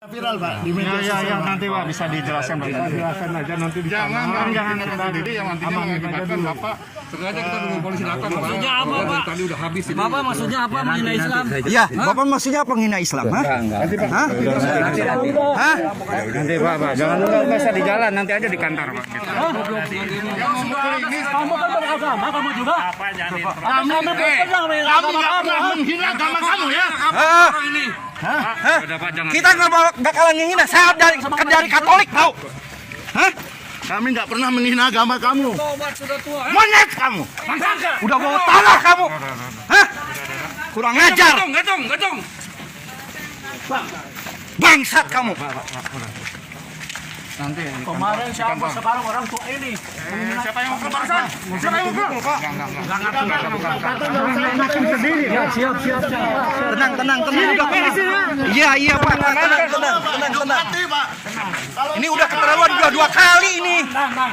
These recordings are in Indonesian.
Viral Pak di media sosial. Ya, nanti Pak bisa dijelaskan Pak. Jelaskan aja nanti di jangan sendiri yang nantinya mengakibatkan Bapak. Sengaja kita nunggu polisi datang. Maksudnya apa, Pak? Tadi udah habis ini. Bapak maksudnya apa menghina Islam? Iya, Bapak maksudnya apa menghina Islam? Hah? Hah? Hah? Nanti Pak, jangan dulu nggak usah di jalan, nanti aja di kantor Pak. Kamu kan beragama, kamu juga. Kami nggak menghina agama kamu ya. Hah? Hah? Kita nggak bakalan menghina. Saya dari Katolik tahu. Hah? Kami nggak pernah menghina agama kamu. Tobat sudah tua. Monyet kamu. Udah bawa tanah kamu. Hah? Kurang ajar. Gacong. Bangsat kamu. Nanti Kemarin siapa, sekarang orang tua ini. Siapa yang mukul barusan? Siapa yang mukul? Siap. Tenang. Udah Iya Pak. Tenang. Mati Pak. Ini udah keterlaluan dua kali ini.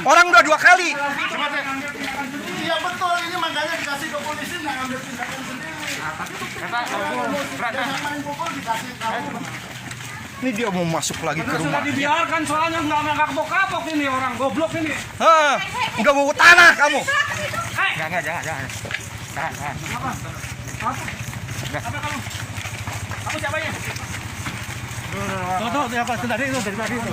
Orang udah 2 kali. Iya betul, ini makanya dikasih ke polisi nggak ambil tindakan sendiri. Yang main pukul dikasih tahu. Ini dia mau masuk lagi ke rumah. Sudah dibiarkan soalnya nggak kapok-kapok ini orang goblok ini. Hah? Udah mau tanah kamu. jangan. Kamu siapanya? Tuh, siapa? Tadi itu.